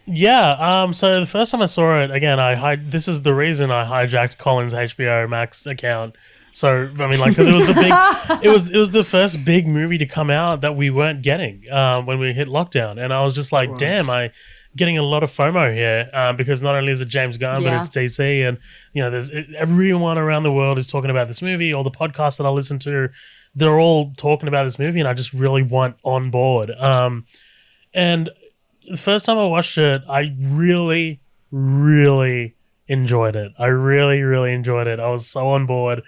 Yeah. So the first time I saw it, again, this is the reason I hijacked Colin's HBO Max account. So I mean, like, because it was the big, it was the first big movie to come out that we weren't getting when we hit lockdown, and I was just like, damn, I getting a lot of FOMO here because not only is it James Gunn, but it's DC, and there's everyone around the world is talking about this movie. All the podcasts that I listen to, they're all talking about this movie, and I just really want on board. And the first time I watched it, I really, really enjoyed it. I really, really enjoyed it. I was so on board.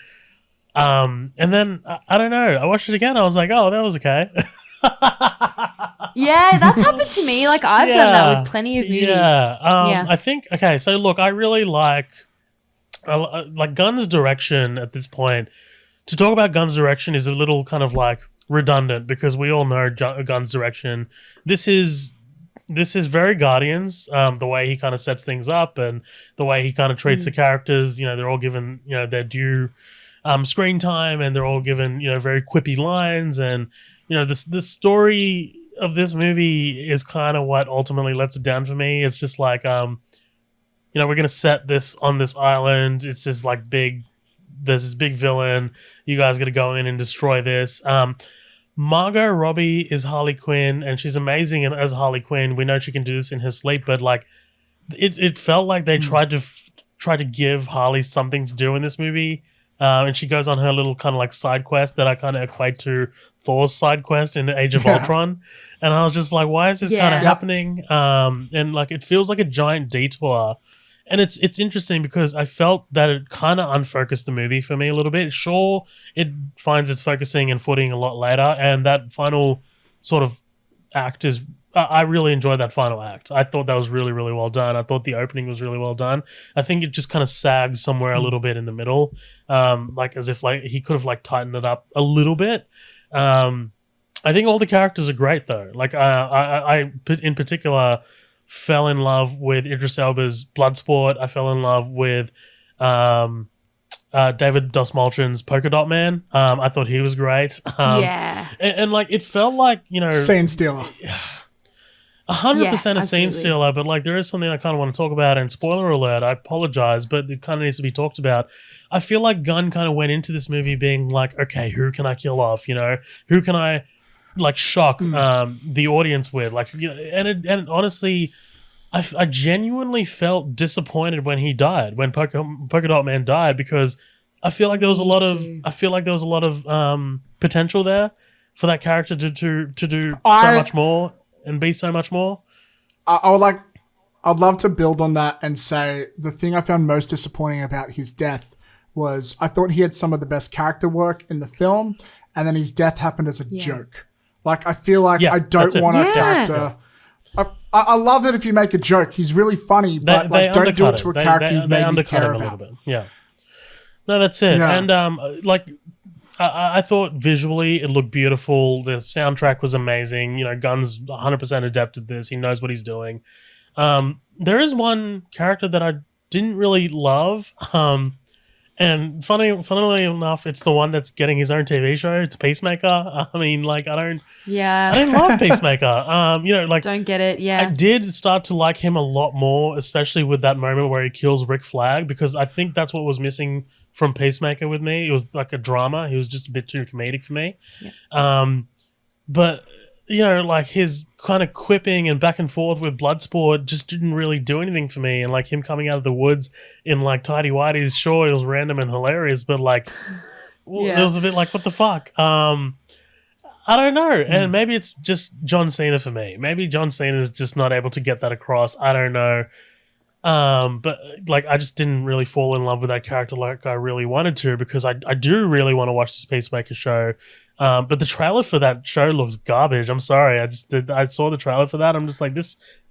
And then I don't know. I watched it again. I was like, oh, that was okay. Yeah, that's happened to me. Like I've done that with plenty of movies. Yeah. I think okay. So look, I really like Gunn's direction at this point. To talk about Gunn's direction is a little kind of like redundant because we all know Gunn's direction. This is very Guardians. The way he kind of sets things up and the way he kind of treats the characters. They're all given their due screen time, and they're all given very quippy lines, and the story of this movie is kind of what ultimately lets it down for me. It's just like we're gonna set this on this island. It's just like big. There's this big villain. You guys got to go in and destroy this. Margot Robbie is Harley Quinn, and she's amazing as Harley Quinn. We know she can do this in her sleep, but like, it felt like they tried to give Harley something to do in this movie, and she goes on her little kind of like side quest that I kind of equate to Thor's side quest in Age of Ultron, and I was just like, why is this kind of happening? And like, it feels like a giant detour. And it's interesting because I felt that it kind of unfocused the movie for me a little bit. Sure, it finds its focusing and footing a lot later, and that final sort of act is... I really enjoyed that final act. I thought that was really, really well done. I thought the opening was really well done. I think it just kind of sags somewhere a little bit in the middle, like as if like he could have like tightened it up a little bit. I think all the characters are great though. Like I in particular fell in love with Idris Elba's Bloodsport. I fell in love with David Dastmalchian's Polka Dot Man. I thought he was great. And like it felt like Scene stealer. 100% a scene stealer, but like there is something I kind of want to talk about. And spoiler alert, I apologize, but it kind of needs to be talked about. I feel like Gunn kind of went into this movie being like, okay, who can I kill off? Who can I like shock the audience with? Like, and honestly, I genuinely felt disappointed when he died, when Polka Dot Man died, because I feel like there was a lot of potential there for that character to do so much more and be so much more. I'd love to build on that and say the thing I found most disappointing about his death was I thought he had some of the best character work in the film, and then his death happened as a joke. Like, I feel like I don't want a character... I love it if you make a joke. He's really funny, but don't do it to a character you maybe care about. A little bit. Yeah. No, that's it. Yeah. And I thought visually it looked beautiful. The soundtrack was amazing. Gunn's 100% adept at this. He knows what he's doing. There is one character that I didn't really love. And funnily enough, it's the one that's getting his own TV show. It's Peacemaker. I mean, like, I don't love Peacemaker. Don't get it. Yeah. I did start to like him a lot more, especially with that moment where he kills Rick Flag, because I think that's what was missing from Peacemaker with me. It was like a drama. He was just a bit too comedic for me. Yeah. But like his kind of quipping and back and forth with Bloodsport just didn't really do anything for me. And like him coming out of the woods in like tidy whities, sure, it was random and hilarious, but like it was a bit like, what the fuck? I don't know. And maybe it's just John Cena for me. Maybe John Cena is just not able to get that across. I don't know. But like I just didn't really fall in love with that character like I really wanted to, because I do really want to watch this Peacemaker show. But the trailer for that show looks garbage. I'm sorry. I saw the trailer for that. I'm just like,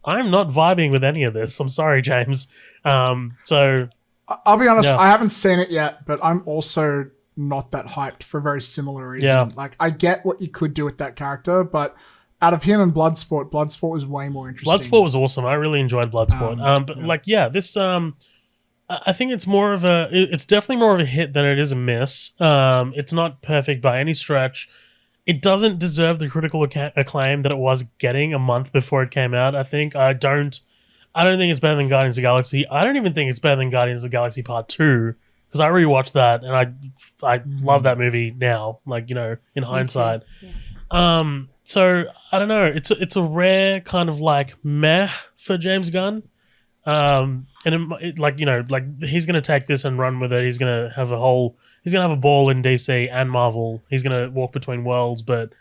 I'm not vibing with any of this. I'm sorry, James. So I'll be honest, I haven't seen it yet, but I'm also not that hyped for a very similar reason. Yeah. Like, I get what you could do with that character, but out of him and Bloodsport was way more interesting. Bloodsport was awesome. I really enjoyed Bloodsport. This I think it's definitely more of a hit than it is a miss. It's not perfect by any stretch. It doesn't deserve the critical acclaim that it was getting a month before it came out. I think I I don't think it's better than Guardians of the Galaxy. I don't even think it's better than Guardians of the Galaxy Part 2 because I rewatched that and I love that movie now, like, in hindsight. Yeah. So I don't know. It's a rare kind of like meh for James Gunn. And like he's gonna take this and run with it. He's gonna have a ball in DC and Marvel. He's gonna walk between worlds. But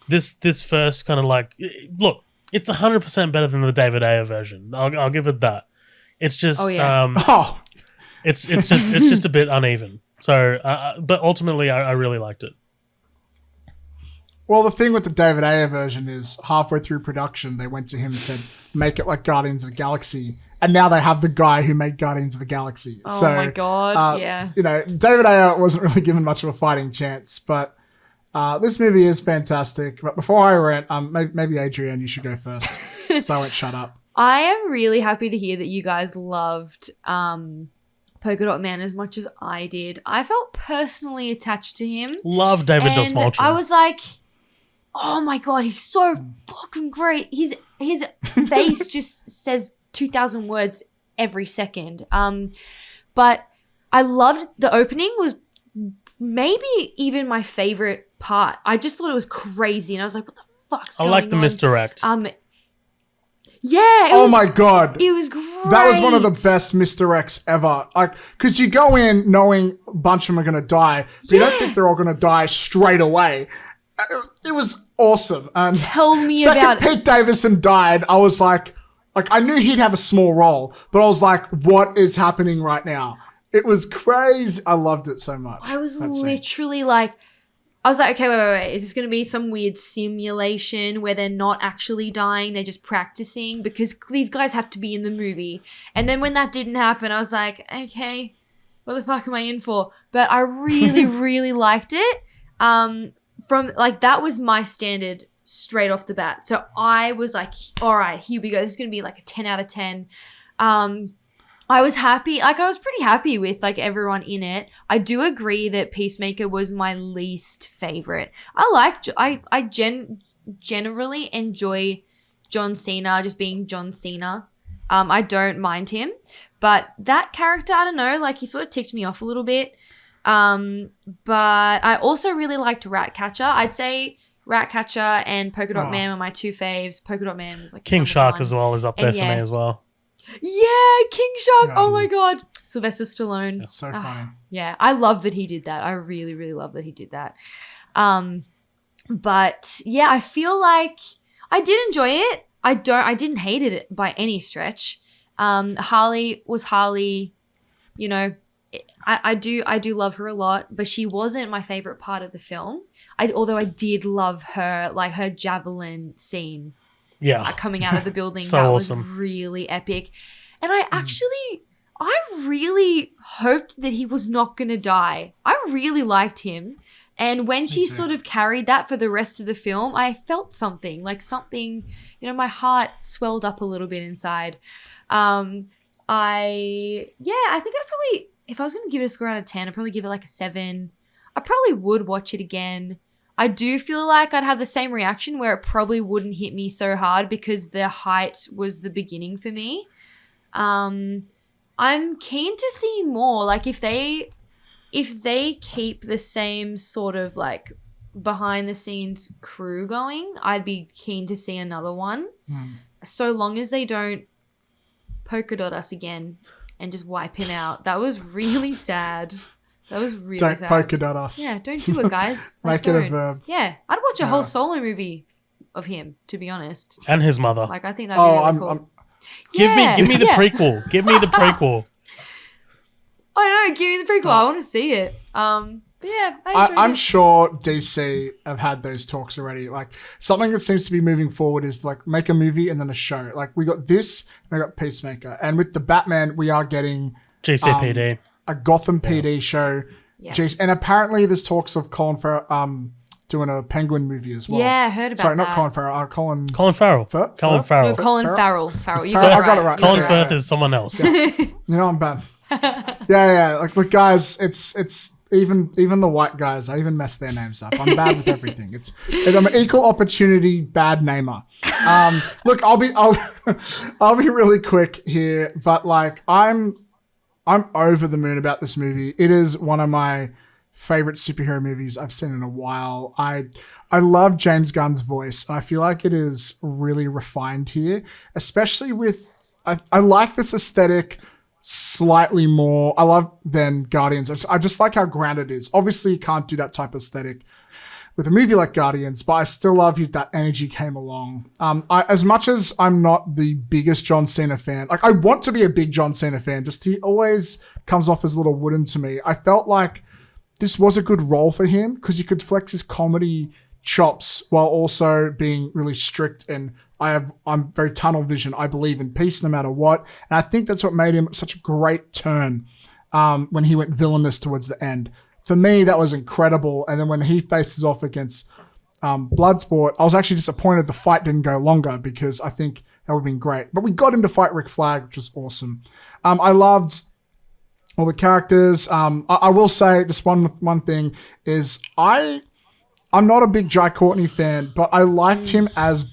this first kind of like, look, it's 100% better than the David Ayer version. I'll give it that. It's just it's just a bit uneven. So, but ultimately, I really liked it. Well, the thing with the David Ayer version is halfway through production, they went to him and said, make it like Guardians of the Galaxy. And now they have the guy who made Guardians of the Galaxy. Oh my God, yeah. David Ayer wasn't really given much of a fighting chance, but this movie is fantastic. But before I rant, maybe Adrienne, you should go first. So I won't shut up. I am really happy to hear that you guys loved Polka Dot Man as much as I did. I felt personally attached to him. Love David Dastmalchian. I was like, oh my God, he's so fucking great. His face just says 2,000 words every second. But I loved the opening was maybe even my favorite part. I just thought it was crazy. And I was like, what the fuck's going on? I like the misdirect. Yeah. Oh my God. It was great. That was one of the best misdirects ever. Like, because you go in knowing a bunch of them are going to die, but you don't think they're all going to die straight away. It was awesome. And tell me about it. Pete Davidson died, I was like I knew he'd have a small role, but I was like, what is happening right now? It was crazy. I loved it so much. I was literally like, I was like, okay, wait. Is this going to be some weird simulation where they're not actually dying? They're just practicing because these guys have to be in the movie. And then when that didn't happen, I was like, okay, what the fuck am I in for? But I really, really liked it. From like, that was my standard straight off the bat. So I was like, all right, here we go. This is going to be like a 10 out of 10. I was happy. Like, I was pretty happy with like everyone in it. I do agree that Peacemaker was my least favorite. I generally enjoy John Cena just being John Cena. I don't mind him, but that character, I don't know, like he sort of ticked me off a little bit. But I also really liked Ratcatcher. I'd say Ratcatcher and Polka Dot Man were my two faves. Polka Dot Man was like King Shark 1. as well is up there for me as well. Yeah, King Shark. Oh my God. Sylvester Stallone. That's so funny. Yeah, I love that he did that. I really, really love that he did that. But yeah, I feel like I did enjoy it. I didn't hate it by any stretch. Harley was Harley, I do love her a lot, but she wasn't my favorite part of the film. Although I did love her, like her javelin scene. Yeah. Coming out of the building. So that awesome. was really epic. And I really hoped that he was not going to die. I really liked him. And when she sort of carried that for the rest of the film, I felt something, my heart swelled up a little bit inside. I think I'd probably, if I was going to give it a score out of 10, I'd probably give it like a 7. I probably would watch it again. I do feel like I'd have the same reaction where it probably wouldn't hit me so hard because the height was the beginning for me. I'm keen to see more. Like if they keep the same sort of like behind the scenes crew going, I'd be keen to see another one. So long as they don't polka dot us again and just wipe him out. That was really sad. That was really sad. Don't polka dot us. Yeah, don't do it, guys. Make it a verb. Yeah, I'd watch a whole solo movie of him, to be honest. And his mother. Like, I think that'd be really cool. Give me the prequel. Give me the prequel. I know, give me the prequel. I want to see it. But yeah, I'm sure DC have had those talks already. Like, something that seems to be moving forward is like make a movie and then a show. Like, we got this and we got Peacemaker. And with the Batman, we are getting GCPD. A Gotham PD show. Yeah. And apparently there's talks of Colin Farrell doing a Penguin movie as well. Yeah, I heard about that. Sorry, not Colin Farrell. Colin Farrell. No, Colin Farrell. Farrell. You I got it right. Colin Firth is someone else. I'm bad. Yeah. Like, look, guys, it's even the white guys. I even mess their names up. I'm bad with everything. I'm an equal opportunity bad namer. Look, I'll be really quick here, but like, I'm over the moon about this movie. It is one of my favorite superhero movies I've seen in a while. I love James Gunn's voice, and I feel like it is really refined here, especially with I like this aesthetic slightly more. I love than Guardians. I just like how grounded it is. Obviously, you can't do that type of aesthetic with a movie like Guardians, but I still love that energy came along. As much as I'm not the biggest John Cena fan, like I want to be a big John Cena fan, just he always comes off as a little wooden to me. I felt like this was a good role for him because he could flex his comedy chops while also being really strict, and I'm very tunnel vision. I believe in peace no matter what, and I think that's what made him such a great turn when he went villainous towards the end. For me, that was incredible. And then when he faces off against Bloodsport, I was actually disappointed the fight didn't go longer because I think that would have been great. But we got him to fight Rick Flag, which was awesome. I loved all the characters. I will say just one thing is I'm not a big Jai Courtney fan, but I liked him as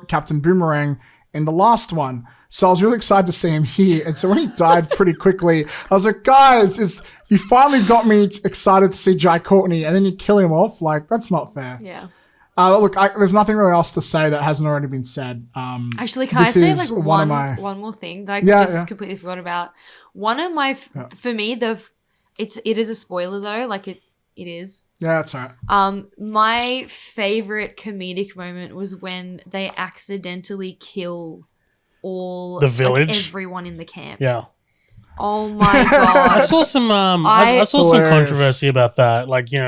Captain Boomerang in the last one. So I was really excited to see him here. And so when he died pretty quickly, I was like, guys, you finally got me excited to see Jai Courtney, and then you kill him off? Like, that's not fair. Yeah. Look, there's nothing really else to say that hasn't already been said. Actually, can I say like one more thing that I completely forgot about? One of my, for me, it is a spoiler though, like it is. Yeah, that's all right. My favorite comedic moment was when they accidentally kill all the village, like, everyone in the camp. Yeah. Oh my god! I saw some. I saw some controversy about that. Like being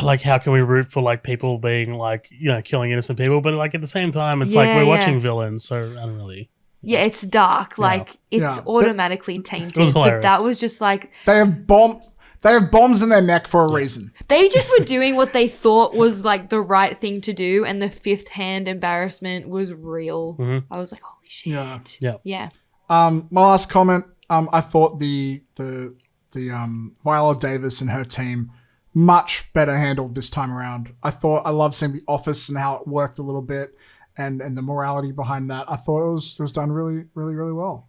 like how can we root for like people being like killing innocent people, but like at the same time it's like we're watching villains, so I don't really. Yeah, it's dark. Like it's automatically tainted. It was hilarious. But that was just like they have bombs in their neck for a reason. They just were doing what they thought was like the right thing to do, and the fifth hand embarrassment was real. Mm-hmm. I was like, holy shit. Yeah. My last comment, I thought the Viola Davis and her team much better handled this time around. I loved seeing The Office and how it worked a little bit and the morality behind that. I thought it was done really, really, really well.